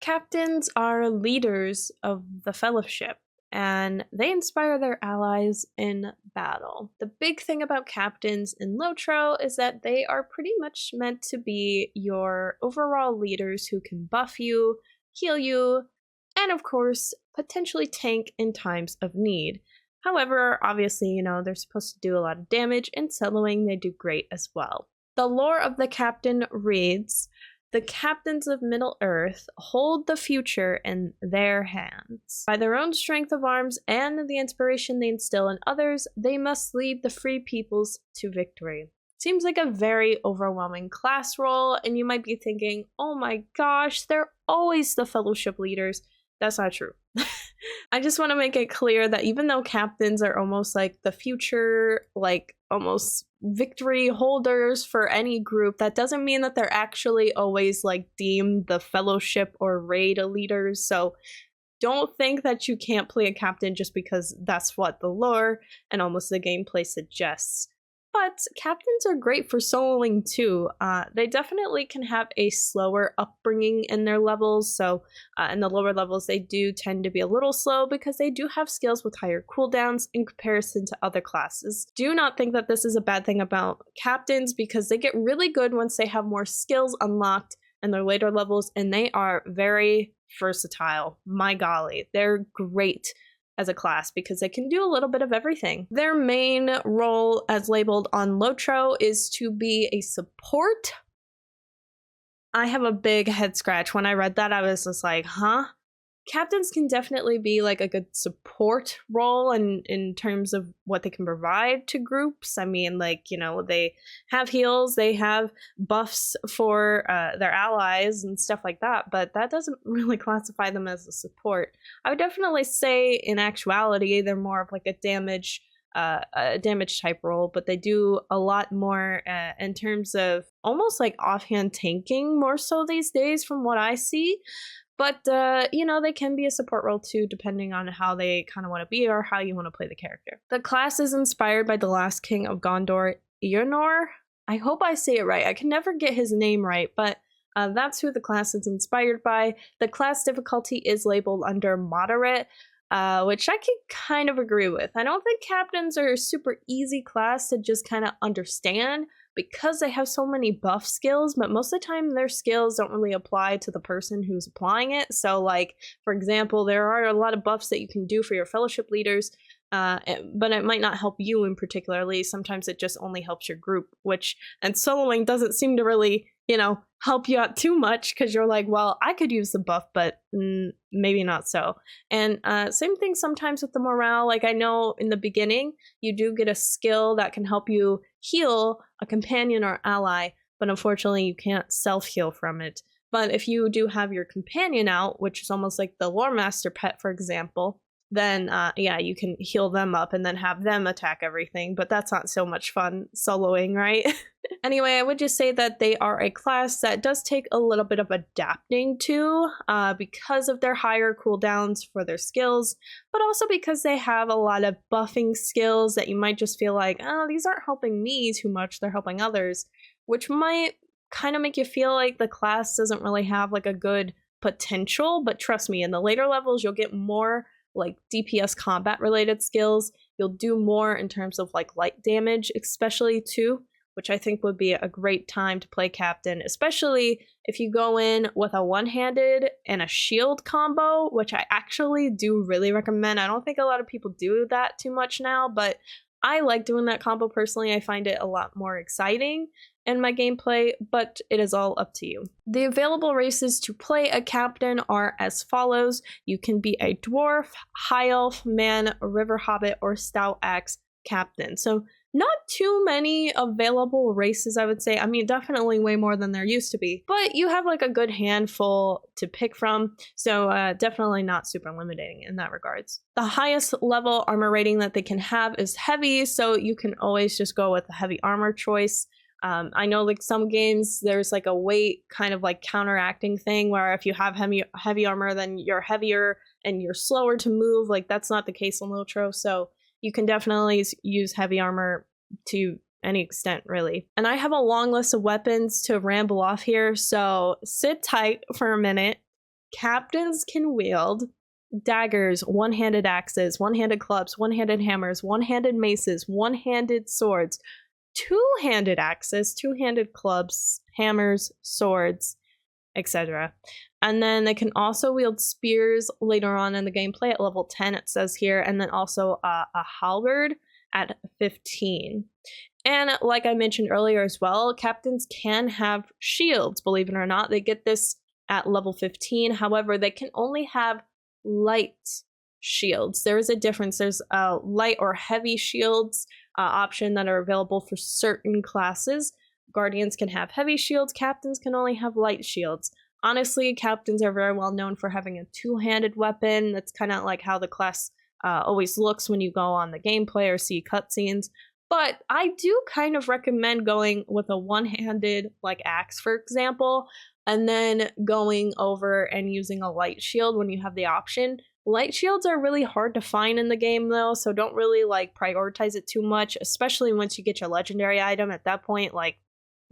Captains are leaders of the fellowship, and they inspire their allies in battle. The big thing about captains in LOTRO is that they are pretty much meant to be your overall leaders who can buff you, heal you, and of course, potentially tank in times of need. However, obviously, they're supposed to do a lot of damage, and soloing they do great as well. The lore of the captain reads, the captains of Middle-earth hold the future in their hands. By their own strength of arms and the inspiration they instill in others, they must lead the free peoples to victory. Seems like a very overwhelming class role, and you might be thinking, oh my gosh, they're always the fellowship leaders. That's not true. I just want to make it clear that even though captains are almost like the future, like almost victory holders for any group, that doesn't mean that they're actually always like deemed the fellowship or raid leaders. So don't think that you can't play a captain just because that's what the lore and almost the gameplay suggests. But captains are great for soloing too. They definitely can have a slower upbringing in their levels. So in the lower levels, they do tend to be a little slow because they do have skills with higher cooldowns in comparison to other classes. Do not think that this is a bad thing about captains because they get really good once they have more skills unlocked in their later levels, and they are very versatile. My golly, they're great as a class because they can do a little bit of everything. Their main role as labeled on LOTRO is to be a support. I have a big head scratch. When I read that, I was just like, huh? Captains can definitely be like a good support role in terms of what they can provide to groups. I mean, like, they have heals, they have buffs for their allies and stuff like that, but that doesn't really classify them as a support. I would definitely say in actuality, they're more of like a damage type role, but they do a lot more in terms of almost like offhand tanking more so these days from what I see. But, they can be a support role too, depending on how they kind of want to be or how you want to play the character. The class is inspired by the last king of Gondor, Eonor. I hope I say it right. I can never get his name right, but that's who the class is inspired by. The class difficulty is labeled under moderate, which I can kind of agree with. I don't think captains are a super easy class to just kind of understand because they have so many buff skills, but most of the time their skills don't really apply to the person who's applying it. So like, for example, there are a lot of buffs that you can do for your fellowship leaders, but it might not help you in particularly. Sometimes it just only helps your group, and soloing doesn't seem to really, help you out too much because you're like, well, I could use the buff, but maybe not so. And same thing sometimes with the morale. Like I know in the beginning, you do get a skill that can help you heal a companion or ally, but unfortunately you can't self-heal from it. But if you do have your companion out, which is almost like the lore master pet, for example, then you can heal them up and then have them attack everything, but that's not so much fun soloing, right? Anyway, I would just say that they are a class that does take a little bit of adapting to because of their higher cooldowns for their skills, but also because they have a lot of buffing skills that you might just feel like, oh, these aren't helping me too much, they're helping others, which might kind of make you feel like the class doesn't really have like a good potential. But trust me, in the later levels, you'll get more like DPS combat related skills. You'll do more in terms of like light damage, especially too, which I think would be a great time to play captain, especially if you go in with a one-handed and a shield combo, which I actually do really recommend. I don't think a lot of people do that too much now, but I like doing that combo personally. I find it a lot more exciting in my gameplay, but it is all up to you. The available races to play a captain are as follows. You can be a dwarf, high elf, man, river hobbit, or stout axe captain. So not too many available races, I would say. I mean, definitely way more than there used to be, but you have like a good handful to pick from. So definitely not super limiting in that regards. The highest level armor rating that they can have is heavy. So you can always just go with the heavy armor choice. I know like some games, there's like a weight kind of like counteracting thing where if you have heavy armor, then you're heavier and you're slower to move. Like that's not the case on LOTRO. So you can definitely use heavy armor to any extent, really. And I have a long list of weapons to ramble off here, so sit tight for a minute. Captains can wield daggers, one-handed axes, one-handed clubs, one-handed hammers, one-handed maces, one-handed swords, two-handed axes, two-handed clubs, hammers, swords, etc. And then they can also wield spears later on in the gameplay at level 10, it says here, and then also a halberd at 15. And like I mentioned earlier as well, captains can have shields, believe it or not. They get this at level 15. However, they can only have light shields. There is a difference. There's light or heavy shields option that are available for certain classes. Guardians can have heavy shields. Captains can only have light shields. Honestly, captains are very well known for having a two-handed weapon. That's kind of like how the class always looks when you go on the gameplay or see cutscenes. But I do kind of recommend going with a one-handed, like axe, for example, and then going over and using a light shield when you have the option. Light shields are really hard to find in the game though, so don't really like prioritize it too much, especially once you get your legendary item. At that point, like,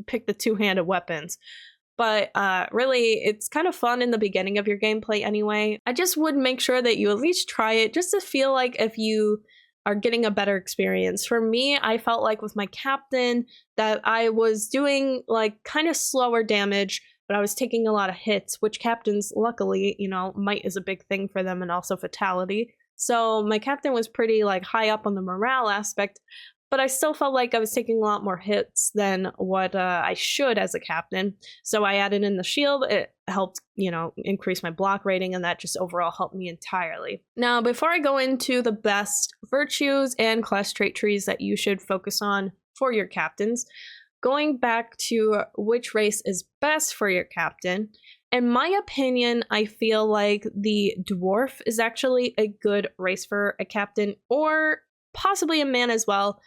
pick the two-handed weapons. But really, it's kind of fun in the beginning of your gameplay anyway. I just would make sure that you at least try it just to feel like if you are getting a better experience. For me, I felt like with my captain that I was doing like kind of slower damage, but I was taking a lot of hits, which captains, luckily, you know, might is a big thing for them, and also fatality. So my captain was pretty like high up on the morale aspect, but I still felt like I was taking a lot more hits than what I should as a captain. So I added in the shield. It helped, you know, increase my block rating, and that just overall helped me entirely. Now, before I go into the best virtues and class trait trees that you should focus on for your captains, going back to which race is best for your captain, in my opinion, I feel like the dwarf is actually a good race for a captain, or possibly a man as well,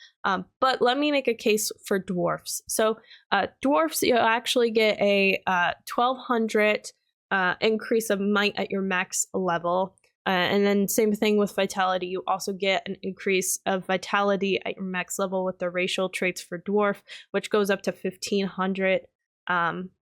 but let me make a case for dwarfs. So dwarfs, you actually get a 1200 increase of might at your max level, and then same thing with vitality. You also get an increase of vitality at your max level with the racial traits for dwarf, which goes up to 1500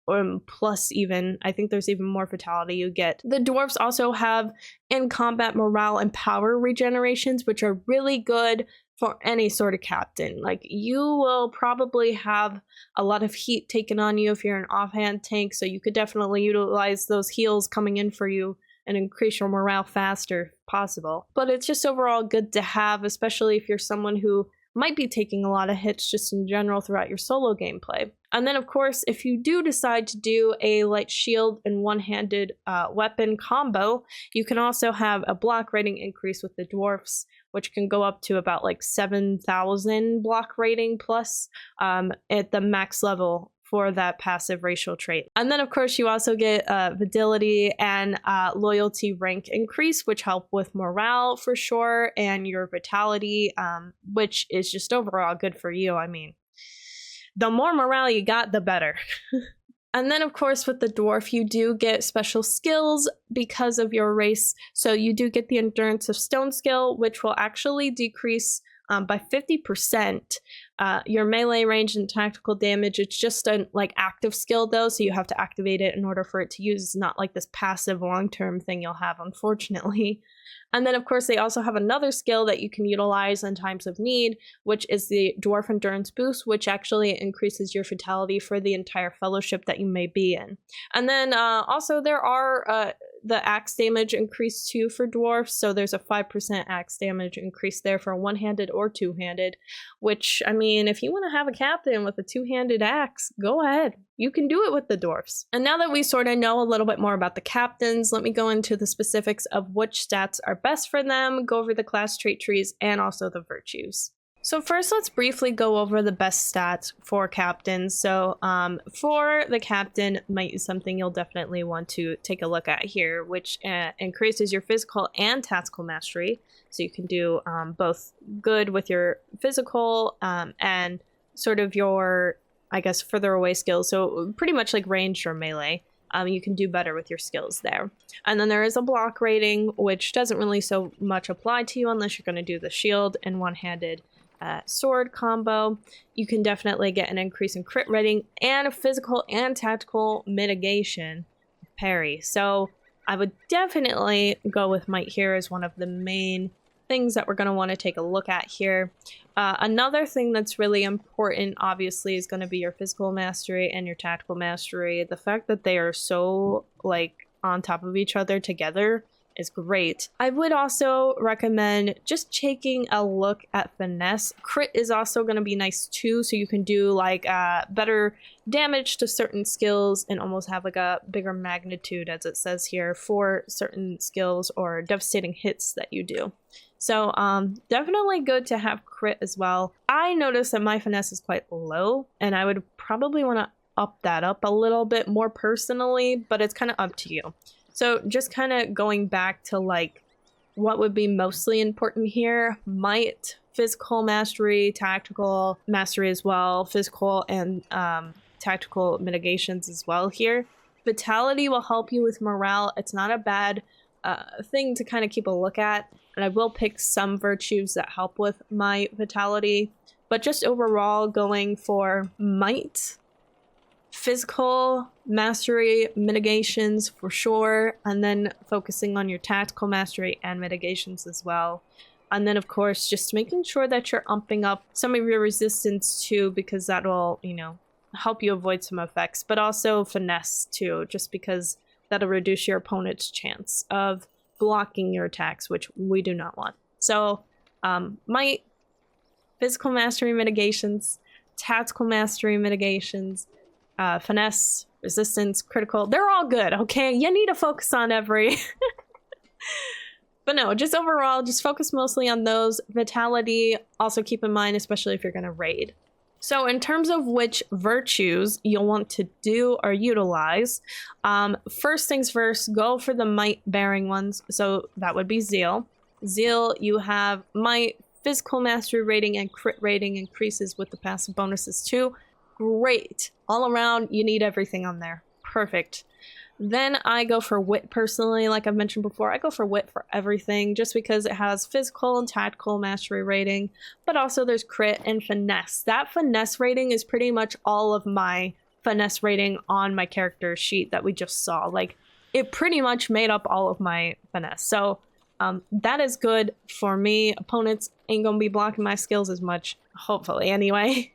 or plus. Even I think there's even more fatality you get. The dwarves also have in combat morale and power regenerations, which are really good for any sort of captain. Like, you will probably have a lot of heat taken on you if you're an offhand tank, so you could definitely utilize those heals coming in for you and increase your morale faster if possible. But it's just overall good to have, especially if you're someone who might be taking a lot of hits just in general throughout your solo gameplay. And then, of course, if you do decide to do a light shield and one-handed weapon combo, you can also have a block rating increase with the dwarfs, which can go up to about like 7,000 block rating plus at the max level for that passive racial trait. And then, of course, you also get fidelity and loyalty rank increase, which help with morale for sure, and your vitality, which is just overall good for you. I mean, the more morale you got, the better. And then, of course, with the dwarf, you do get special skills because of your race. So you do get the endurance of stone skill, which will actually decrease by 50%. Your melee range and tactical damage, it's just a like active skill though, so you have to activate it in order for it to use. It's not like this passive long-term thing you'll have, unfortunately. And then, of course, they also have another skill that you can utilize in times of need, which is the Dwarf Endurance Boost, which actually increases your fatality for the entire fellowship that you may be in. And then also there are the axe damage increase too for dwarfs, so there's a 5% axe damage increase there for one-handed or two-handed, which, I mean, if you want to have a captain with a two-handed axe, go ahead. You can do it with the dwarfs. And now that we sort of know a little bit more about the captains, let me go into the specifics of which stats are best for them, go over the class trait trees, and also the virtues. So first, let's briefly go over the best stats for captains. So for the captain, might be something you'll definitely want to take a look at here, which increases your physical and tactical mastery. So you can do both good with your physical and sort of your, I guess, further away skills. So pretty much like ranged or melee. You can do better with your skills there. And then there is a block rating, which doesn't really so much apply to you unless you're going to do the shield and one-handed sword combo. You can definitely get an increase in crit rating and a physical and tactical mitigation parry. So I would definitely go with might here as one of the main things that we're going to want to take a look at here. Another thing that's really important, obviously, is going to be your physical mastery and your tactical mastery. The fact that they are so, like, on top of each other together is great. I would also recommend just taking a look at finesse. Crit is also going to be nice too, so you can do like better damage to certain skills and almost have like a bigger magnitude, as it says here, for certain skills or devastating hits that you do. So definitely good to have crit as well. I noticed that my finesse is quite low, and I would probably want to up that up a little bit more personally, but it's kind of up to you. So just kind of going back to like what would be mostly important here: might, physical mastery, tactical mastery as well, physical and tactical mitigations as well here. Vitality will help you with morale. It's not a bad thing to kind of keep a look at, and I will pick some virtues that help with my vitality, but just overall going for might, physical mastery, mitigations for sure, and then focusing on your tactical mastery and mitigations as well. And then of course just making sure that you're umping up some of your resistance too, because that'll, you know, help you avoid some effects, but also finesse too, just because that'll reduce your opponent's chance of blocking your attacks, which we do not want. So might, physical mastery mitigations, tactical mastery mitigations, finesse, resistance, critical, they're all good, okay? You need to focus on every... But no, just overall, just focus mostly on those. Vitality, also keep in mind, especially if you're going to raid. So in terms of which virtues you'll want to do or utilize, first things first, go for the might-bearing ones. So that would be Zeal. Zeal, you have might, physical mastery rating, and crit rating increases with the passive bonuses too. Great. All around, you need everything on there. Perfect. Then I go for wit personally. Like I've mentioned before, I go for wit for everything just because it has physical and tactical mastery rating, but also there's crit and finesse. That finesse rating is pretty much all of my finesse rating on my character sheet that we just saw. Like, it pretty much made up all of my finesse. So that is good for me. Opponents ain't gonna be blocking my skills as much, hopefully anyway.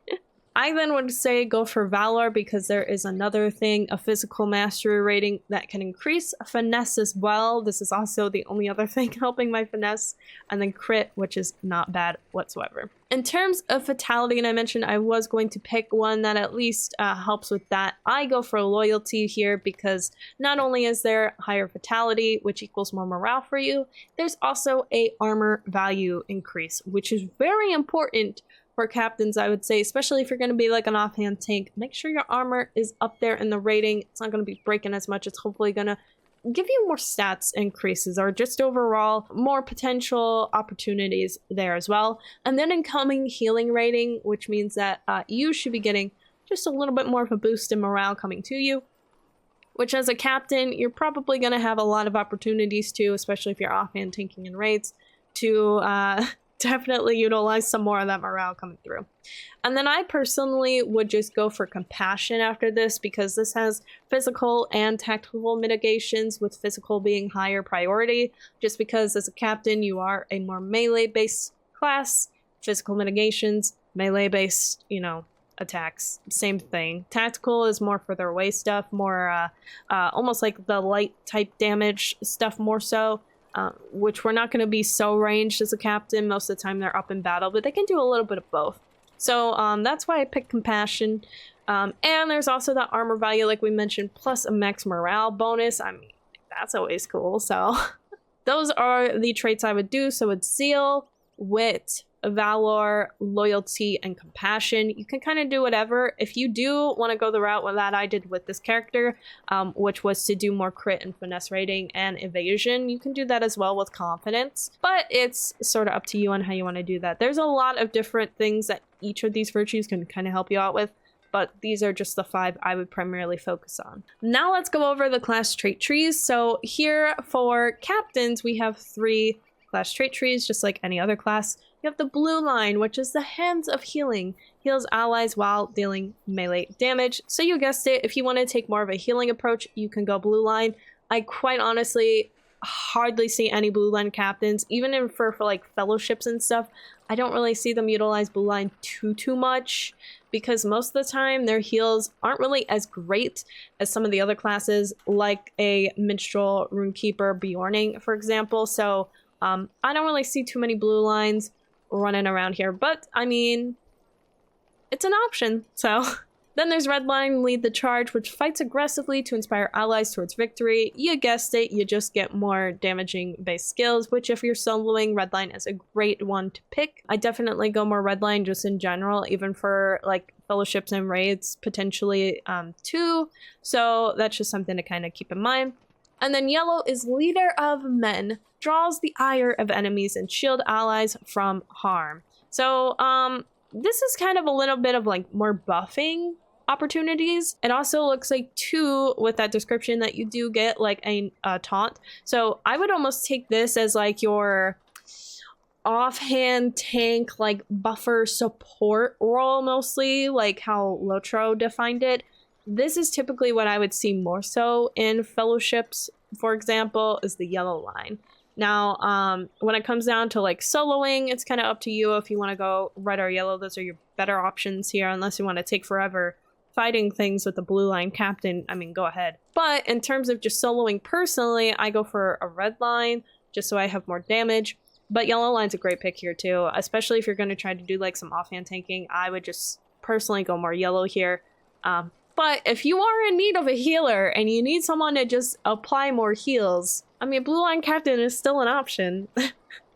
I then would say go for Valor because there is another thing, a physical mastery rating that can increase finesse as well. This is also the only other thing helping my finesse. And then crit, which is not bad whatsoever. In terms of fatality, and I mentioned I was going to pick one that at least helps with that. I go for loyalty here because not only is there higher fatality, which equals more morale for you, there's also a armor value increase, which is very important for captains, I would say, especially if you're going to be like an offhand tank. Make sure your armor is up there in the rating. It's not going to be breaking as much. It's hopefully going to give you more stats increases or just overall more potential opportunities there as well. And then incoming healing rating, which means that you should be getting just a little bit more of a boost in morale coming to you, which as a captain, you're probably going to have a lot of opportunities to, especially if you're offhand tanking in raids, to definitely utilize some more of that morale coming through. And then I personally would just go for compassion after this because this has physical and tactical mitigations, with physical being higher priority, just because as a captain you are a more melee based class. Physical mitigations, melee based, you know, attacks, same thing. Tactical is more for their away stuff, more almost like the light type damage stuff more so. Which we're not going to be so ranged as a captain. Most of the time they're up in battle, but they can do a little bit of both. So that's why I picked compassion. And there's also that armor value, like we mentioned, plus a max morale bonus. I mean, that's always cool. So those are the traits I would do. So it's zeal, wit, valor, loyalty, and compassion. You can kind of do whatever. If you do want to go the route that I did with this character, which was to do more crit and finesse rating and evasion, you can do that as well with confidence, but it's sort of up to you on how you want to do that. There's a lot of different things that each of these virtues can kind of help you out with, but these are just the 5 I would primarily focus on. Now let's go over the class trait trees. So here for captains, we have 3 class trait trees, just like any other class. You have the blue line, which is the Hands of Healing. Heals allies while dealing melee damage. So you guessed it, if you want to take more of a healing approach, you can go blue line. I quite honestly hardly see any blue line captains, even in for like fellowships and stuff. I don't really see them utilize blue line too much because most of the time their heals aren't really as great as some of the other classes, like a minstrel, runekeeper, Bjorning, for example. So I don't really see too many blue lines running around here, but I mean, it's an option. So then there's red line, lead the charge, which fights aggressively to inspire allies towards victory. You guessed it, you just get more damaging based skills, which if you're soloing, red line is a great one to pick. I definitely go more red line just in general, even for like fellowships and raids potentially too. So that's just something to kind of keep in mind. And then yellow is leader of men, draws the ire of enemies and shield allies from harm. So this is kind of a little bit of like more buffing opportunities. It also looks like too, with that description, that you do get like a taunt. So I would almost take this as like your offhand tank, like buffer support role, mostly like how LOTRO defined it. This is typically what I would see more so in fellowships, for example, is the yellow line. Now, when it comes down to like soloing, it's kind of up to you if you want to go red or yellow. Those are your better options here, unless you want to take forever fighting things with the blue line captain. I mean, go ahead. But in terms of just soloing personally, I go for a red line just so I have more damage. But yellow line's a great pick here too, especially if you're going to try to do like some offhand tanking. I would just personally go more yellow here. But if you are in need of a healer and you need someone to just apply more heals, I mean, blue line captain is still an option.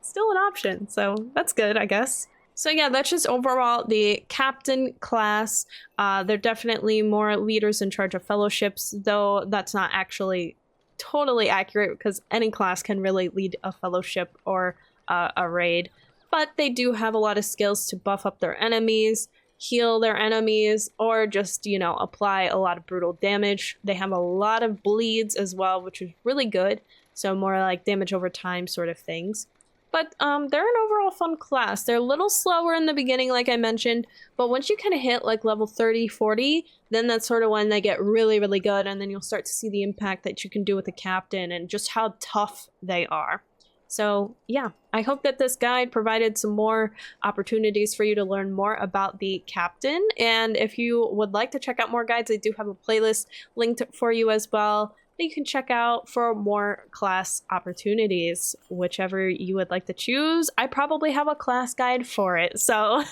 Still an option, so that's good, I guess. So yeah, that's just overall the captain class. They're definitely more leaders in charge of fellowships, though that's not actually totally accurate because any class can really lead a fellowship or a raid. But they do have a lot of skills to buff up their enemies, heal their enemies, or just, you know, apply a lot of brutal damage. They have a lot of bleeds as well, which is really good. So more like damage over time sort of things. But they're an overall fun class. They're a little slower in the beginning, like I mentioned, but once you kind of hit like level 30, 40, then that's sort of when they get really, really good, and then you'll start to see the impact that you can do with the captain and just how tough they are. So yeah, I hope that this guide provided some more opportunities for you to learn more about the captain. And if you would like to check out more guides, I do have a playlist linked for you as well that you can check out for more class opportunities, whichever you would like to choose. I probably have a class guide for it. So,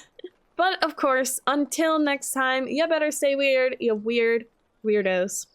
but of course, until next time, you better stay weird, you weird weirdos.